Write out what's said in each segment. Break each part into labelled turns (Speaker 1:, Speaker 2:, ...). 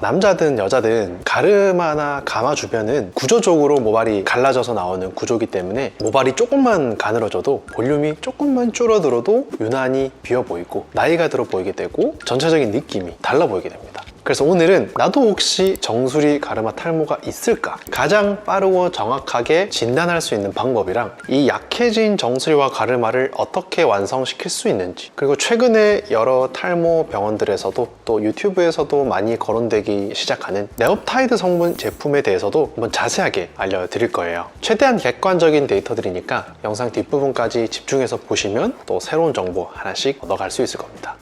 Speaker 1: 남자든 여자든 가르마나 가마 주변은 구조적으로 모발이 갈라져서 나오는 구조이기 때문에 모발이 조금만 가늘어져도 볼륨이 조금만 줄어들어도 유난히 비어 보이고 나이가 들어 보이게 되고 전체적인 느낌이 달라 보이게 됩니다. 그래서 오늘은 나도 혹시 정수리 가르마 탈모가 있을까? 가장 빠르고 정확하게 진단할 수 있는 방법이랑 이 약해진 정수리와 가르마를 어떻게 완성시킬 수 있는지, 그리고 최근에 여러 탈모 병원들에서도 또 유튜브에서도 많이 거론되기 시작하는 네옵타이드 성분 제품에 대해서도 한번 자세하게 알려드릴 거예요. 최대한 객관적인 데이터들이니까 영상 뒷부분까지 집중해서 보시면 또 새로운 정보 하나씩 얻어갈 수 있을 겁니다.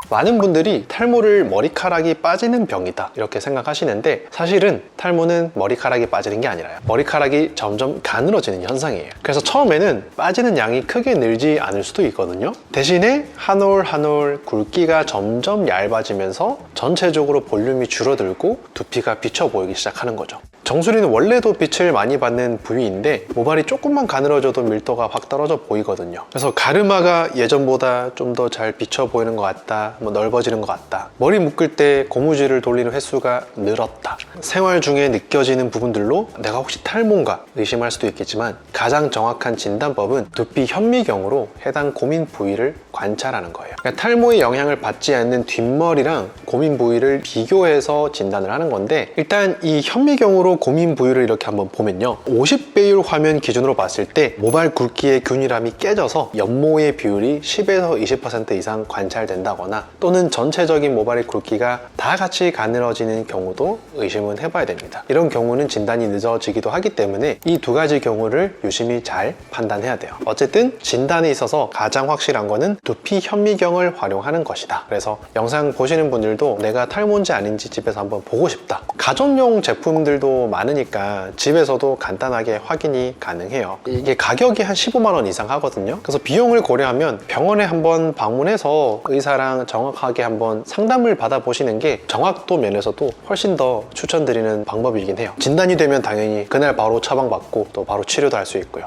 Speaker 1: 많은 분들이 탈모를 머리카락이 빠지는 병이다 이렇게 생각하시는데, 사실은 탈모는 머리카락이 빠지는 게 아니라요, 머리카락이 점점 가늘어지는 현상이에요. 그래서 처음에는 빠지는 양이 크게 늘지 않을 수도 있거든요. 대신에 한 올 한 올 굵기가 점점 얇아지면서 전체적으로 볼륨이 줄어들고 두피가 비쳐 보이기 시작하는 거죠. 정수리는 원래도 빛을 많이 받는 부위인데 모발이 조금만 가늘어져도 밀도가 확 떨어져 보이거든요. 그래서 가르마가 예전보다 좀 더 잘 비쳐 보이는 것 같다, 넓어지는 것 같다, 머리 묶을 때 고무줄을 돌리는 횟수가 늘었다, 생활 중에 느껴지는 부분들로 내가 혹시 탈모인가 의심할 수도 있겠지만, 가장 정확한 진단법은 두피 현미경으로 해당 고민 부위를 관찰하는 거예요. 그러니까 탈모의 영향을 받지 않는 뒷머리랑 고민 부위를 비교해서 진단을 하는 건데, 일단 이 현미경으로 고민 부위를 이렇게 한번 보면요, 50배율 화면 기준으로 봤을 때 모발 굵기의 균일함이 깨져서 연모의 비율이 10에서 20% 이상 관찰된다거나, 또는 전체적인 모발의 굵기가 다 같이 가늘어지는 경우도 의심은 해봐야 됩니다. 이런 경우는 진단이 늦어지기도 하기 때문에 이 두 가지 경우를 유심히 잘 판단해야 돼요. 어쨌든 진단에 있어서 가장 확실한 거는 두피 현미경을 활용하는 것이다. 그래서 영상 보시는 분들도 내가 탈모인지 아닌지 집에서 한번 보고 싶다, 가전용 제품들도 많으니까 집에서도 간단하게 확인이 가능해요. 이게 가격이 한 15만 원 이상 하거든요. 그래서 비용을 고려하면 병원에 한번 방문해서 의사랑 정확하게 한번 상담을 받아보시는 게 정확도 면에서도 훨씬 더 추천드리는 방법이긴 해요. 진단이 되면 당연히 그날 바로 처방받고 또 바로 치료도 할 수 있고요.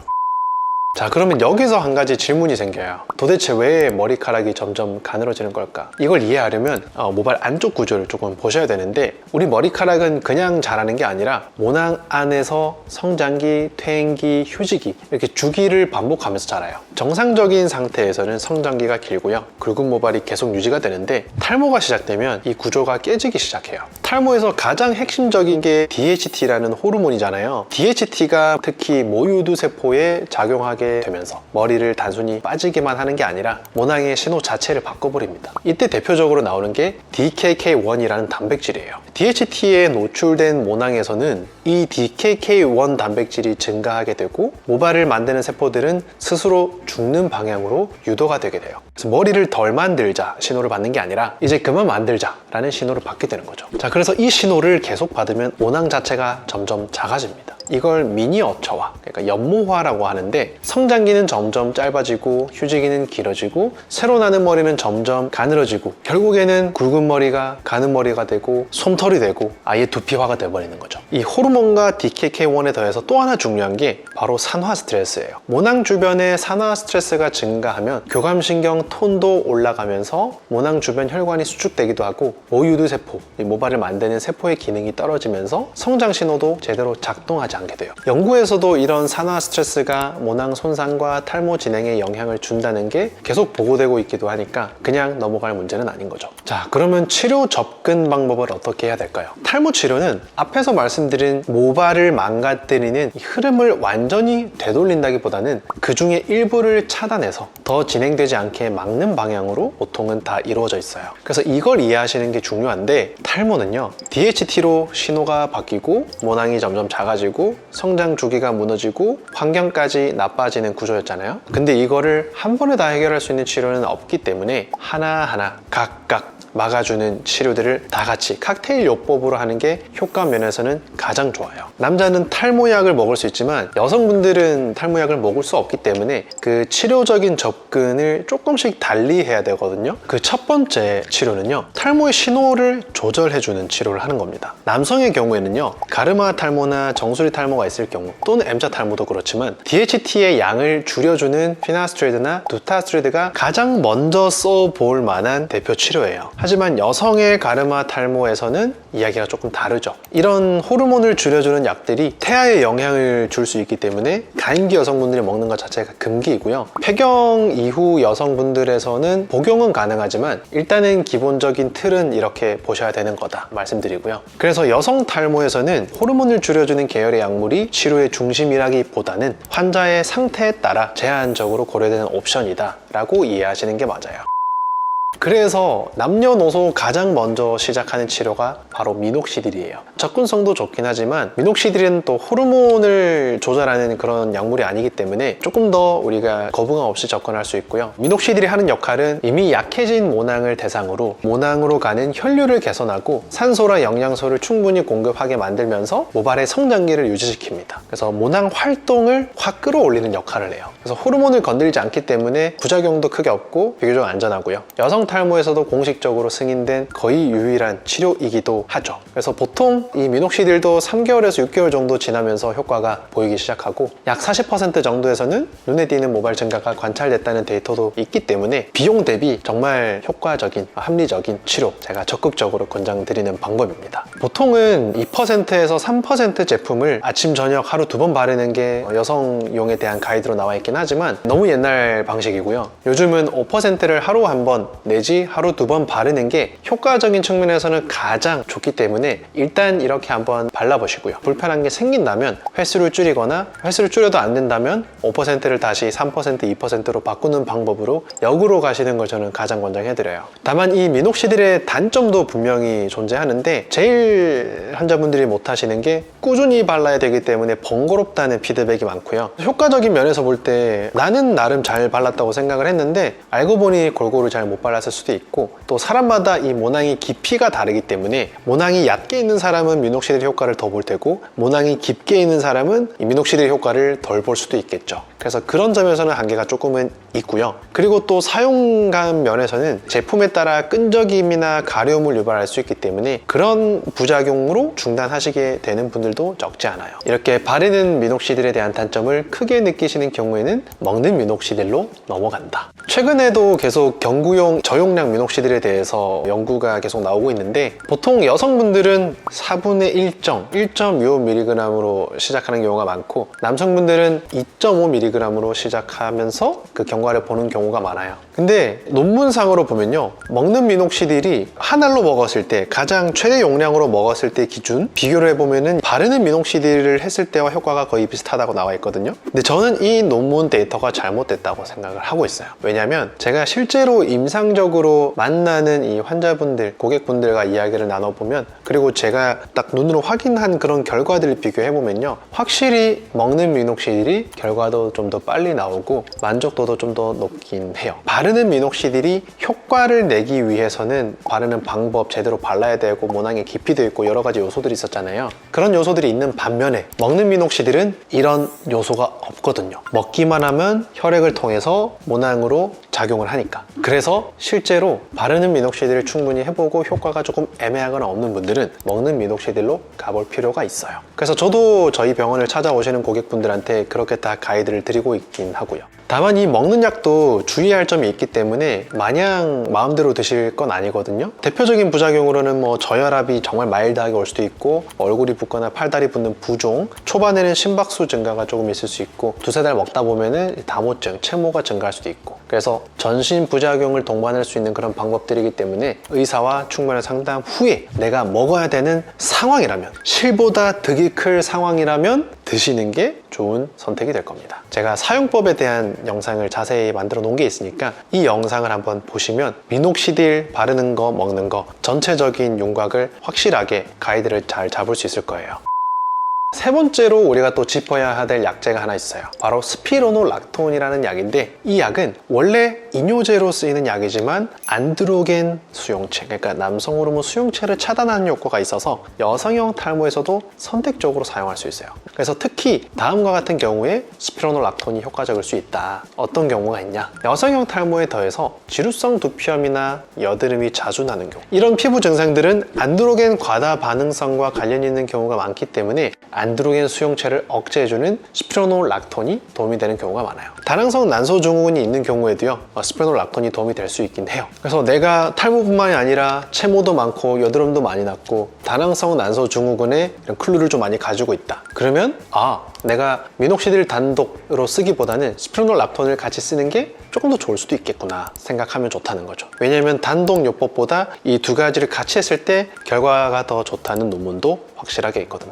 Speaker 1: 자, 그러면 여기서 한 가지 질문이 생겨요. 도대체 왜 머리카락이 점점 가늘어지는 걸까? 이걸 이해하려면 모발 안쪽 구조를 조금 보셔야 되는데, 우리 머리카락은 그냥 자라는 게 아니라 모낭 안에서 성장기, 퇴행기, 휴지기 이렇게 주기를 반복하면서 자라요. 정상적인 상태에서는 성장기가 길고요, 굵은 모발이 계속 유지가 되는데, 탈모가 시작되면 이 구조가 깨지기 시작해요. 탈모에서 가장 핵심적인 게 DHT라는 호르몬이잖아요. DHT가 특히 모유두 세포에 작용하게 되면서 머리를 단순히 빠지게만 하는 게 아니라 모낭의 신호 자체를 바꿔버립니다. 이때 대표적으로 나오는 게 DKK1이라는 단백질이에요. DHT에 노출된 모낭에서는 이 DKK1 단백질이 증가하게 되고 모발을 만드는 세포들은 스스로 죽는 방향으로 유도가 되게 돼요. 그래서 머리를 덜 만들자 신호를 받는 게 아니라 이제 그만 만들자 라는 신호를 받게 되는 거죠. 자, 그래서 이 신호를 계속 받으면 모낭 자체가 점점 작아집니다. 이걸 미니어처화, 그러니까 연모화라고 하는데, 성장기는 점점 짧아지고 휴지기는 길어지고 새로 나는 머리는 점점 가늘어지고 결국에는 굵은 머리가 가는 머리가 되고 솜털이 되고 아예 두피화가 돼버리는 거죠. 이 호르몬과 DKK1에 더해서 또 하나 중요한 게 바로 산화 스트레스예요. 모낭 주변에 산화 스트레스가 증가하면 교감신경 톤도 올라가면서 모낭 주변 혈관이 수축되기도 하고 모유두 세포, 이 모발을 만드는 세포의 기능이 떨어지면서 성장 신호도 제대로 작동하지 않게 돼요. 연구에서도 이런 산화 스트레스가 모낭 손상과 탈모 진행에 영향을 준다는 게 계속 보고되고 있기도 하니까 그냥 넘어갈 문제는 아닌 거죠. 자, 그러면 치료 접근 방법을 어떻게 해야 될까요? 탈모 치료는 앞에서 말씀드린 모발을 망가뜨리는 흐름을 완전히 되돌린다기보다는 그 중에 일부를 차단해서 더 진행되지 않게 막는 방향으로 보통은 다 이루어져 있어요. 그래서 이걸 이해하시는 게 중요한데, 탈모는요, DHT로 신호가 바뀌고 모낭이 점점 작아지고 성장 주기가 무너지고 환경까지 나빠지는 구조였잖아요. 근데 이거를 한 번에 다 해결할 수 있는 치료는 없기 때문에 하나하나 각각 막아주는 치료들을 다 같이 칵테일 요법으로 하는 게 효과 면에서는 가장 좋아요. 남자는 탈모약을 먹을 수 있지만 여성분들은 탈모약을 먹을 수 없기 때문에 그 치료적인 접근을 조금씩 달리 해야 되거든요. 그 첫 번째 치료는요, 탈모의 신호를 조절해주는 치료를 하는 겁니다. 남성의 경우에는요, 가르마 탈모나 정수리 탈모가 있을 경우, 또는 M자 탈모도 그렇지만 DHT의 양을 줄여주는 피나스트리드나 두타스트리드가 가장 먼저 써볼 만한 대표 치료예요. 하지만 여성의 가르마 탈모에서는 이야기가 조금 다르죠. 이런 호르몬을 줄여주는 약들이 태아에 영향을 줄 수 있기 때문에 가임기 여성분들이 먹는 것 자체가 금기이고요. 폐경 이후 여성분들에서는 복용은 가능하지만 일단은 기본적인 틀은 이렇게 보셔야 되는 거다 말씀드리고요. 그래서 여성 탈모에서는 호르몬을 줄여주는 계열의 약물이 치료의 중심이라기보다는 환자의 상태에 따라 제한적으로 고려되는 옵션이다 라고 이해하시는 게 맞아요. 그래서 남녀노소 가장 먼저 시작하는 치료가 바로 미녹시딜이에요. 접근성도 좋긴 하지만 미녹시딜은 또 호르몬을 조절하는 그런 약물이 아니기 때문에 조금 더 우리가 거부감 없이 접근할 수 있고요. 미녹시딜이 하는 역할은 이미 약해진 모낭을 대상으로 모낭으로 가는 혈류를 개선하고 산소랑 영양소를 충분히 공급하게 만들면서 모발의 성장기를 유지시킵니다. 그래서 모낭 활동을 확 끌어올리는 역할을 해요. 그래서 호르몬을 건드리지 않기 때문에 부작용도 크게 없고 비교적 안전하고요. 여성 탈모에서도 공식적으로 승인된 거의 유일한 치료이기도 하죠. 그래서 보통 이 미녹시딜도 3개월에서 6개월 정도 지나면서 효과가 보이기 시작하고 약 40% 정도에서는 눈에 띄는 모발 증가가 관찰됐다는 데이터도 있기 때문에 비용 대비 정말 효과적인 합리적인 치료, 제가 적극적으로 권장드리는 방법입니다. 보통은 2%에서 3% 제품을 아침 저녁 하루 2번 바르는 게 여성용에 대한 가이드로 나와 있긴 하지만 너무 옛날 방식이고요. 요즘은 5%를 하루 한 번 내지 하루 2번 바르는 게 효과적인 측면에서는 가장 좋기 때문에 일단 이렇게 한번 발라보시고요. 불편한 게 생긴다면 횟수를 줄이거나 횟수를 줄여도 안 된다면 5%를 다시 3%, 2%로 바꾸는 방법으로 역으로 가시는 걸 저는 가장 권장해드려요. 다만 이 미녹시딜의 단점도 분명히 존재하는데 제일 환자분들이 못하시는 게 꾸준히 발라야 되기 때문에 번거롭다는 피드백이 많고요. 효과적인 면에서 볼 때 나는 나름 잘 발랐다고 생각을 했는데 알고 보니 골고루 잘 못 발랐을 수도 있고 또 사람마다 이 모낭의 깊이가 다르기 때문에 모낭이 얕게 있는 사람은 미녹시딜 효과를 더 볼 테고 모낭이 깊게 있는 사람은 이 미녹시딜 효과를 덜 볼 수도 있겠죠. 그래서 그런 점에서는 한계가 조금은 있고요. 그리고 또 사용감 면에서는 제품에 따라 끈적임이나 가려움을 유발할 수 있기 때문에 그런 부작용으로 중단하시게 되는 분들도 적지 않아요. 이렇게 바르는 미녹시딜에 대한 단점을 크게 느끼시는 경우에는 먹는 미녹시딜로 넘어간다. 최근에도 계속 경구용 저용량 미녹시딜에 대해서 연구가 계속 나오고 있는데 보통 여성분들은 4분의 1.25mg으로 시작하는 경우가 많고 남성분들은 2.5mg으로 시작하면서 그 경과를 보는 경우가 많아요. 근데 논문상으로 보면요, 먹는 미녹시딜이 한 알로 먹었을 때 가장 최대 용량으로 먹었을 때 기준 비교를 해보면은 바르는 미녹시딜을 했을 때와 효과가 거의 비슷하다고 나와 있거든요. 근데 저는 이 논문 데이터가 잘못됐다고 생각을 하고 있어요. 왜냐면 제가 실제로 임상적으로 만나는 이 환자분들, 고객분들과 이야기를 나눠보면 그리고 제가 딱 눈으로 확인한 그런 결과들을 비교해보면요, 확실히 먹는 미녹시딜이 결과도 좀 더 빨리 나오고 만족도도 좀 더 높긴 해요. 바르는 미녹시딜이 효과를 내기 위해서는 바르는 방법, 제대로 발라야 되고 모낭의 깊이도 있고 여러 가지 요소들이 있었잖아요. 그런 요소들이 있는 반면에 먹는 미녹시딜은 이런 요소가 없거든요. 먹기만 하면 혈액을 통해서 모낭으로 작용을 하니까. 그래서 실제로 바르는 미녹시딜을 충분히 해보고 효과가 조금 애매하거나 없는 분들은 먹는 미녹시딜로 가볼 필요가 있어요. 그래서 저도 저희 병원을 찾아오시는 고객분들한테 그렇게 다 가이드를 드리고 있긴 하고요. 다만 이 먹는 약도 주의할 점이 있기 때문에 마냥 마음대로 드실 건 아니거든요. 대표적인 부작용으로는 뭐 저혈압이 정말 마일드하게 올 수도 있고 얼굴이 붓거나 팔다리 붓는 부종, 초반에는 심박수 증가가 조금 있을 수 있고 두세 달 먹다 보면은 다모증, 채모가 증가할 수도 있고, 그래서 전신 부작용을 동반할 수 있는 그런 방법들이기 때문에 의사와 충분한 상담 후에 내가 먹어야 되는 상황이라면, 실보다 득이 클 상황이라면 드시는 게 좋은 선택이 될 겁니다. 제가 사용법에 대한 영상을 자세히 만들어 놓은 게 있으니까 이 영상을 한번 보시면 미녹시딜 바르는 거, 먹는 거 전체적인 윤곽을 확실하게 가이드를 잘 잡을 수 있을 거예요. 세 번째로 우리가 또 짚어야 될 약제가 하나 있어요. 바로 스피로노락톤이라는 약인데 이 약은 원래 이뇨제로 쓰이는 약이지만 안드로겐 수용체, 그러니까 남성 호르몬 수용체를 차단하는 효과가 있어서 여성형 탈모에서도 선택적으로 사용할 수 있어요. 그래서 특히 다음과 같은 경우에 스피로노락톤이 효과적일 수 있다. 어떤 경우가 있냐? 여성형 탈모에 더해서 지루성 두피염이나 여드름이 자주 나는 경우, 이런 피부 증상들은 안드로겐 과다 반응성과 관련이 있는 경우가 많기 때문에 안드로겐 수용체를 억제해주는 스피로놀락톤이 도움이 되는 경우가 많아요. 다낭성 난소 증후군이 있는 경우에도요, 스피로놀락톤이 도움이 될 수 있긴 해요. 그래서 내가 탈모뿐만이 아니라 채모도 많고 여드름도 많이 났고 다낭성 난소 증후군에 이런 클루를 좀 많이 가지고 있다. 그러면 내가 미녹시딜 단독으로 쓰기보다는 스피로놀락톤을 같이 쓰는 게 조금 더 좋을 수도 있겠구나 생각하면 좋다는 거죠. 왜냐하면 단독 요법보다 이 두 가지를 같이 했을 때 결과가 더 좋다는 논문도 확실하게 있거든요.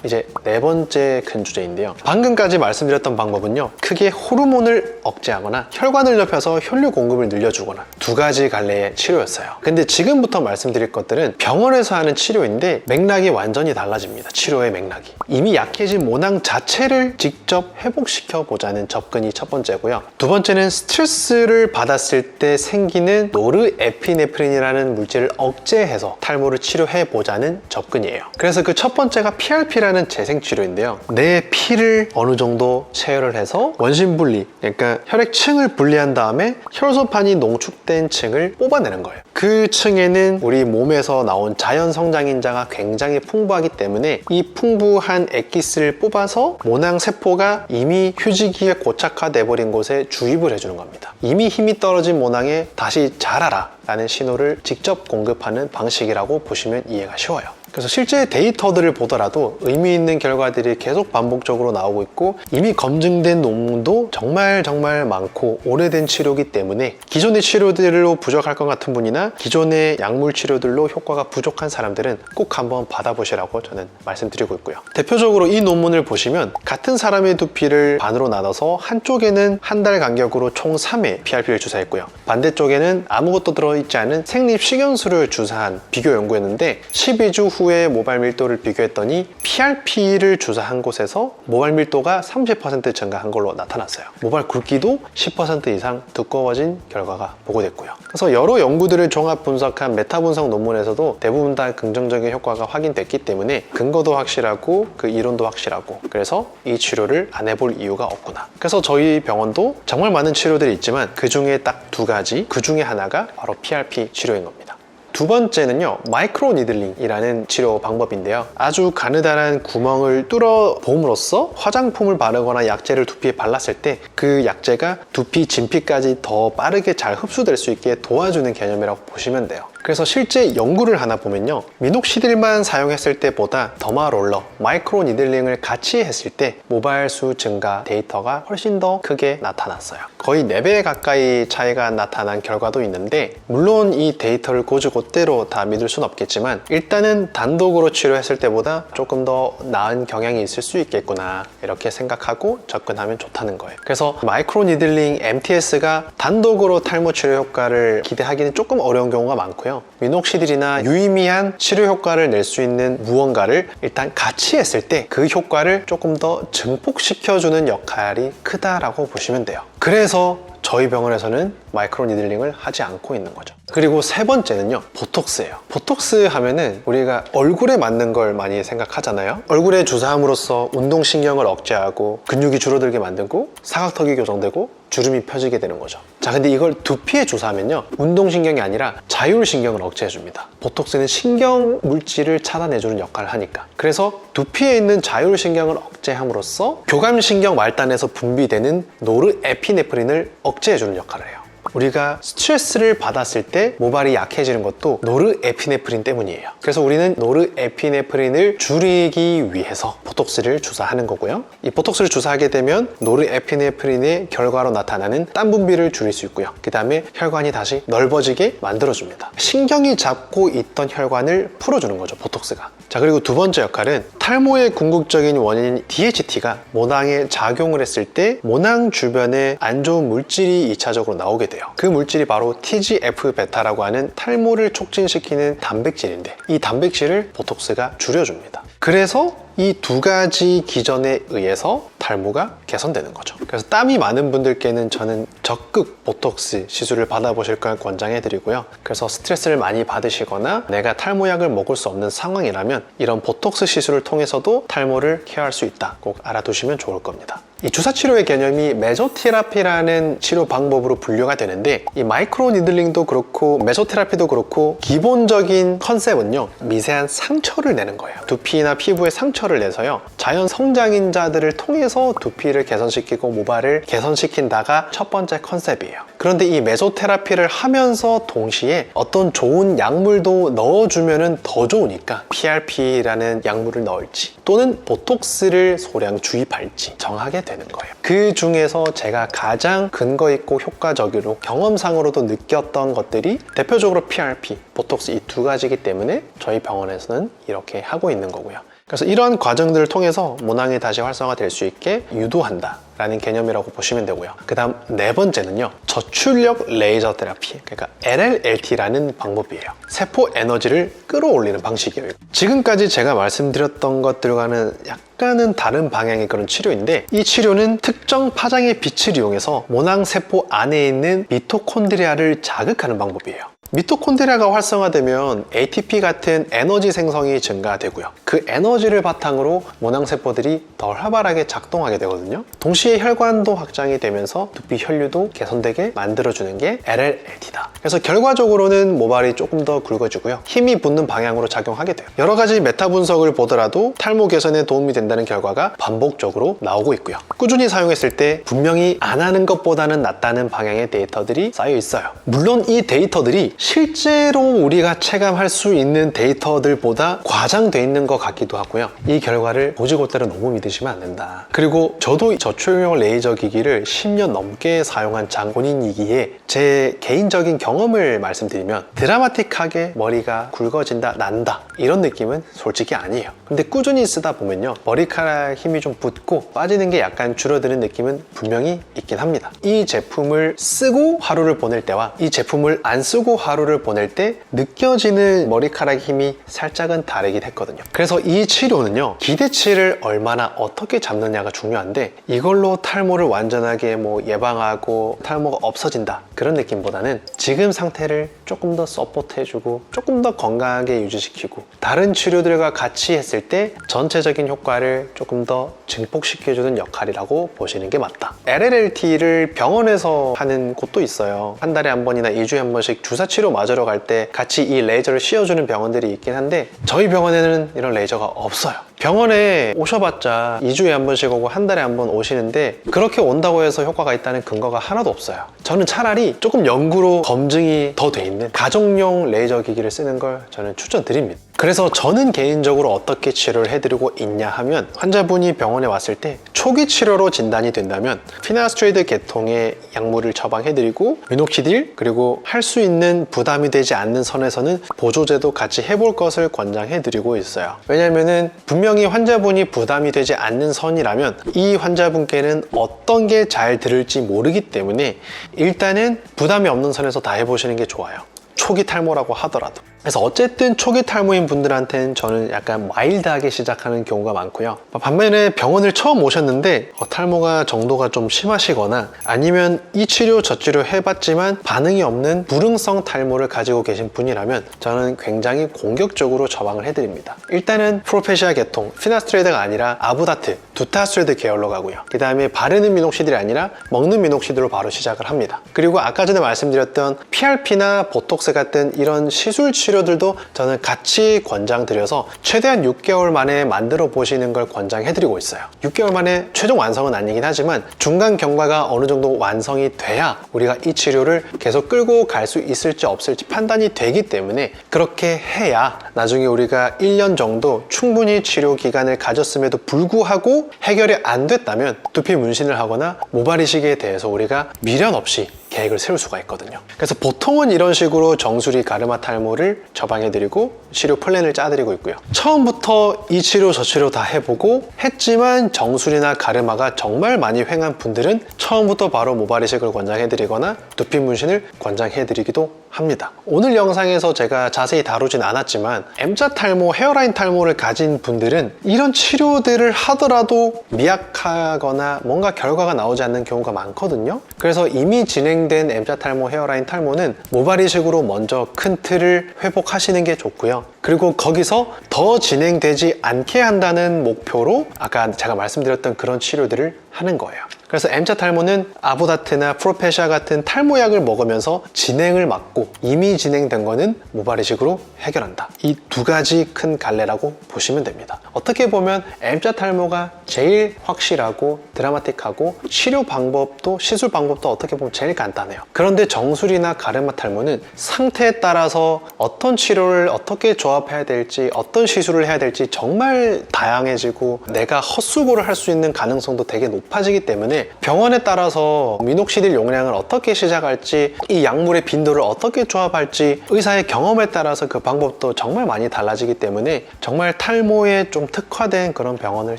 Speaker 1: 이제 네 번째 큰 주제인데요. 방금까지 말씀드렸던 방법은요, 크게 호르몬을 억제하거나 혈관을 넓혀서 혈류 공급을 늘려주거나 두 가지 갈래의 치료였어요. 근데 지금부터 말씀드릴 것들은 병원에서 하는 치료인데 맥락이 완전히 달라집니다. 치료의 맥락이. 이미 약해진 모낭 자체를 직접 회복시켜 보자는 접근이 첫 번째고요. 두 번째는 스트레스를 받았을 때 생기는 노르에피네프린이라는 물질을 억제해서 탈모를 치료해 보자는 접근이에요. 그래서 그 첫 번째가 PRP라는 재생치료인데요. 내 피를 어느 정도 체열을 해서 원심분리, 그러니까 혈액층을 분리한 다음에 혈소판이 농축된 층을 뽑아내는 거예요. 그 층에는 우리 몸에서 나온 자연 성장인자가 굉장히 풍부하기 때문에 이 풍부한 액기스를 뽑아서 모낭 세포가 이미 휴지기에 고착화돼 버린 곳에 주입을 해주는 겁니다. 이미 힘이 떨어진 모낭에 다시 자라라 라는 신호를 직접 공급하는 방식이라고 보시면 이해가 쉬워요. 그래서 실제 데이터들을 보더라도 의미 있는 결과들이 계속 반복적으로 나오고 있고, 이미 검증된 논문도 정말 많고 오래된 치료이기 때문에 기존의 치료들로 부족할 것 같은 분이나 기존의 약물 치료들로 효과가 부족한 사람들은 꼭 한번 받아보시라고 저는 말씀드리고 있고요. 대표적으로 이 논문을 보시면 같은 사람의 두피를 반으로 나눠서 한쪽에는 한 달 간격으로 총 3회 PRP를 주사했고요. 반대쪽에는 아무것도 들어있지 않은 생립식염수를 주사한 비교 연구였는데, 12주 후에 모발 밀도를 비교했더니 PRP를 주사한 곳에서 모발 밀도가 30% 증가한 걸로 나타났어요. 모발 굵기도 10% 이상 두꺼워진 결과가 보고됐고요. 그래서 여러 연구들을 종합 분석한 메타 분석 논문에서도 대부분 다 긍정적인 효과가 확인됐기 때문에 근거도 확실하고 그 이론도 확실하고, 그래서 이 치료를 안 해볼 이유가 없구나. 그래서 저희 병원도 정말 많은 치료들이 있지만 그 중에 딱 두 가지, 그 중에 하나가 바로 PRP 치료인 겁니다. 두 번째는요, 마이크로 니들링이라는 치료 방법인데요. 아주 가느다란 구멍을 뚫어 봄으로써 화장품을 바르거나 약재를 두피에 발랐을 때 그 약재가 두피 진피까지 더 빠르게 잘 흡수될 수 있게 도와주는 개념이라고 보시면 돼요. 그래서 실제 연구를 하나 보면요, 미녹시딜만 사용했을 때보다 더마롤러, 마이크로 니들링을 같이 했을 때 모발수 증가 데이터가 훨씬 더 크게 나타났어요. 거의 4배 가까이 차이가 나타난 결과도 있는데, 물론 이 데이터를 곧이곧대로 다 믿을 순 없겠지만 일단은 단독으로 치료했을 때보다 조금 더 나은 경향이 있을 수 있겠구나, 이렇게 생각하고 접근하면 좋다는 거예요. 그래서 마이크로 니들링 MTS가 단독으로 탈모 치료 효과를 기대하기는 조금 어려운 경우가 많고요. 미녹시딜이나 유의미한 치료 효과를 낼 수 있는 무언가를 일단 같이 했을 때 그 효과를 조금 더 증폭시켜주는 역할이 크다라고 보시면 돼요. 그래서 저희 병원에서는 마이크로 니들링을 하지 않고 있는 거죠. 그리고 세 번째는요, 보톡스예요. 보톡스 하면은 우리가 얼굴에 맞는 걸 많이 생각하잖아요. 얼굴에 주사함으로써 운동신경을 억제하고 근육이 줄어들게 만들고 사각턱이 교정되고 주름이 펴지게 되는 거죠. 자, 근데 이걸 두피에 주사하면요, 운동신경이 아니라 자율신경을 억제해줍니다. 보톡스는 신경 물질을 차단해주는 역할을 하니까. 그래서 두피에 있는 자율신경을 억제함으로써 교감신경 말단에서 분비되는 노르에피네프린을 억제해주는 역할을 해요. 우리가 스트레스를 받았을 때 모발이 약해지는 것도 노르에피네프린 때문이에요. 그래서 우리는 노르에피네프린을 줄이기 위해서 보톡스를 주사하는 거고요. 이 보톡스를 주사하게 되면 노르에피네프린의 결과로 나타나는 땀 분비를 줄일 수 있고요. 그 다음에 혈관이 다시 넓어지게 만들어줍니다. 신경이 잡고 있던 혈관을 풀어주는 거죠, 보톡스가. 자, 그리고 두 번째 역할은 탈모의 궁극적인 원인인 DHT가 모낭에 작용을 했을 때 모낭 주변에 안 좋은 물질이 2차적으로 나오게 돼요. 그 물질이 바로 TGF-베타라고 하는 탈모를 촉진시키는 단백질인데, 이 단백질을 보톡스가 줄여줍니다. 그래서 이 두 가지 기전에 의해서 탈모가 개선되는 거죠. 그래서 땀이 많은 분들께는 저는 적극 보톡스 시술을 받아보실 걸 권장해 드리고요. 그래서 스트레스를 많이 받으시거나 내가 탈모약을 먹을 수 없는 상황이라면 이런 보톡스 시술을 통해서도 탈모를 케어할 수 있다, 꼭 알아두시면 좋을 겁니다. 이 주사치료의 개념이 메소테라피라는 치료 방법으로 분류가 되는데, 이 마이크로 니들링도 그렇고 메소테라피도 그렇고 기본적인 컨셉은요, 미세한 상처를 내는 거예요. 두피나 피부에 상처를 내서요, 자연 성장인자들을 통해서 두피를 개선시키고 모발을 개선시킨다가 첫 번째 컨셉이에요. 그런데 이 메소테라피를 하면서 동시에 어떤 좋은 약물도 넣어주면 더 좋으니까 PRP라는 약물을 넣을지 또는 보톡스를 소량 주입할지 정하게 되는 거예요. 그 중에서 제가 가장 근거 있고 효과적으로 경험상으로도 느꼈던 것들이 대표적으로 PRP, 보톡스 이 두 가지이기 때문에 저희 병원에서는 이렇게 하고 있는 거고요. 그래서 이러한 과정들을 통해서 모낭이 다시 활성화될 수 있게 유도한다 라는 개념이라고 보시면 되고요. 그 다음 네 번째는요, 저출력 레이저 테라피, 그러니까 LLLT라는 방법이에요. 세포 에너지를 끌어올리는 방식이에요. 지금까지 제가 말씀드렸던 것들과는 약간은 다른 방향의 그런 치료인데, 이 치료는 특정 파장의 빛을 이용해서 모낭세포 안에 있는 미토콘드리아를 자극하는 방법이에요. 미토콘드리아가 활성화되면 ATP 같은 에너지 생성이 증가되고요. 그 에너지를 바탕으로 모낭세포들이 더 활발하게 작동하게 되거든요. 동시에 혈관도 확장이 되면서 두피 혈류도 개선되게 만들어주는 게 LLLT다. 그래서 결과적으로는 모발이 조금 더 굵어지고요, 힘이 붙는 방향으로 작용하게 돼요. 여러 가지 메타 분석을 보더라도 탈모 개선에 도움이 된다는 결과가 반복적으로 나오고 있고요. 꾸준히 사용했을 때 분명히 안 하는 것보다는 낫다는 방향의 데이터들이 쌓여 있어요. 물론 이 데이터들이 실제로 우리가 체감할 수 있는 데이터들보다 과장돼 있는 것 같기도 하고요. 이 결과를 고지고대로 너무 믿으시면 안 된다. 그리고 저도 저출력 레이저 기기를 10년 넘게 사용한 장본인이기에 제 개인적인 경험을 말씀드리면 드라마틱하게 머리가 굵어진다, 난다 이런 느낌은 솔직히 아니에요. 근데 꾸준히 쓰다 보면요, 머리카락 힘이 좀 붙고 빠지는 게 약간 줄어드는 느낌은 분명히 있긴 합니다. 이 제품을 쓰고 하루를 보낼 때와 이 제품을 안 쓰고 하루를 보낼 때 느껴지는 머리카락 힘이 살짝은 다르긴 했거든요. 그래서 이 치료는요, 기대치를 얼마나 어떻게 잡느냐가 중요한데, 이걸로 탈모를 완전하게 예방하고 탈모가 없어진다 그런 느낌보다는 지금 상태를 조금 더 서포트해주고 조금 더 건강하게 유지시키고 다른 치료들과 같이 했을 때 전체적인 효과를 조금 더 증폭시켜주는 역할이라고 보시는 게 맞다. LLLT를 병원에서 하는 곳도 있어요. 한 달에 한 번이나 2주에 한 번씩 주사치료 맞으러 갈 때 같이 이 레이저를 씌워주는 병원들이 있긴 한데, 저희 병원에는 이런 레이저가 없어요. 병원에 오셔봤자 2주에 한 번씩 오고 한 달에 한 번 오시는데, 그렇게 온다고 해서 효과가 있다는 근거가 하나도 없어요. 저는 차라리 조금 연구로 검증이 더 돼 있는 가정용 레이저 기기를 쓰는 걸 저는 추천드립니다. 그래서 저는 개인적으로 어떻게 치료를 해드리고 있냐 하면, 환자분이 병원에 왔을 때 초기 치료로 진단이 된다면 피나스트리드 계통의 약물을 처방해드리고 미노키딜, 그리고 할 수 있는 부담이 되지 않는 선에서는 보조제도 같이 해볼 것을 권장해드리고 있어요. 왜냐면은 분명히 환자분이 부담이 되지 않는 선이라면 이 환자분께는 어떤 게 잘 들을지 모르기 때문에 일단은 부담이 없는 선에서 다 해보시는 게 좋아요. 초기 탈모라고 하더라도. 그래서 어쨌든 초기 탈모인 분들한테는 저는 약간 마일드하게 시작하는 경우가 많고요. 반면에 병원을 처음 오셨는데 탈모가 정도가 좀 심하시거나 아니면 이 치료 저 치료 해봤지만 반응이 없는 불응성 탈모를 가지고 계신 분이라면 저는 굉장히 공격적으로 처방을 해드립니다. 일단은 프로페시아 계통, 피나스트레이드가 아니라 아부다트, 두타스트레이드 계열로 가고요. 그 다음에 바르는 미녹시딜이 아니라 먹는 미녹시딜로 바로 시작을 합니다. 그리고 아까 전에 말씀드렸던 PRP나 보톡스 같은 이런 시술 치료들도 저는 같이 권장드려서 최대한 6개월 만에 만들어 보시는 걸 권장해드리고 있어요. 6개월 만에 최종 완성은 아니긴 하지만 중간 경과가 어느 정도 완성이 돼야 우리가 이 치료를 계속 끌고 갈 수 있을지 없을지 판단이 되기 때문에 그렇게 해야 나중에 우리가 1년 정도 충분히 치료 기간을 가졌음에도 불구하고 해결이 안 됐다면 두피 문신을 하거나 모발 이식에 대해서 우리가 미련 없이 계획을 세울 수가 있거든요. 그래서 보통은 이런 식으로 정수리 가르마 탈모를 처방해드리고 치료 플랜을 짜드리고 있고요. 처음부터 이 치료 저 치료 다 해보고 했지만 정수리나 가르마가 정말 많이 횡한 분들은 처음부터 바로 모발 이식을 권장해드리거나 두피 문신을 권장해드리기도 합니다. 오늘 영상에서 제가 자세히 다루진 않았지만 M자 탈모, 헤어라인 탈모를 가진 분들은 이런 치료들을 하더라도 미약하거나 뭔가 결과가 나오지 않는 경우가 많거든요. 그래서 이미 진행된 M자 탈모, 헤어라인 탈모는 모발 이식으로 먼저 큰 틀을 회복하시는 게 좋고요. 그리고 거기서 더 진행되지 않게 한다는 목표로 아까 제가 말씀드렸던 그런 치료들을 하는 거예요. 그래서 M자 탈모는 아보다트나 프로페시아 같은 탈모약을 먹으면서 진행을 막고 이미 진행된 거는 모발 이식으로 해결한다. 이 두 가지 큰 갈래라고 보시면 됩니다. 어떻게 보면 M자 탈모가 제일 확실하고 드라마틱하고 치료 방법도 시술 방법도 어떻게 보면 제일 간단해요. 그런데 정수리나 가르마 탈모는 상태에 따라서 어떤 치료를 어떻게 조합해야 될지 어떤 시술을 해야 될지 정말 다양해지고 내가 헛수고를 할 수 있는 가능성도 되게 높아지기 때문에 병원에 따라서 미녹시딜 용량을 어떻게 시작할지 이 약물의 빈도를 어떻게 조합할지 의사의 경험에 따라서 그 방법도 정말 많이 달라지기 때문에 정말 탈모에 좀 특화된 그런 병원을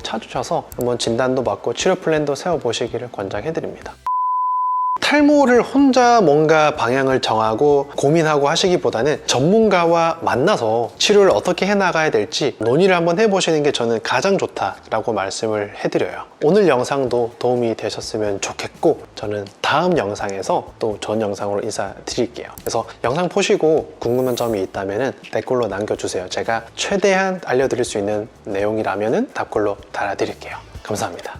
Speaker 1: 찾으셔서 한번 진단도 받고 치료 플랜도 세워보시기를 권장해 드립니다. 탈모를 혼자 뭔가 방향을 정하고 고민하고 하시기보다는 전문가와 만나서 치료를 어떻게 해나가야 될지 논의를 한번 해보시는 게 저는 가장 좋다라고 말씀을 해드려요. 오늘 영상도 도움이 되셨으면 좋겠고 저는 다음 영상에서 또 전 영상으로 인사드릴게요. 그래서 영상 보시고 궁금한 점이 있다면 댓글로 남겨주세요. 제가 최대한 알려드릴 수 있는 내용이라면 답글로 달아드릴게요. 감사합니다.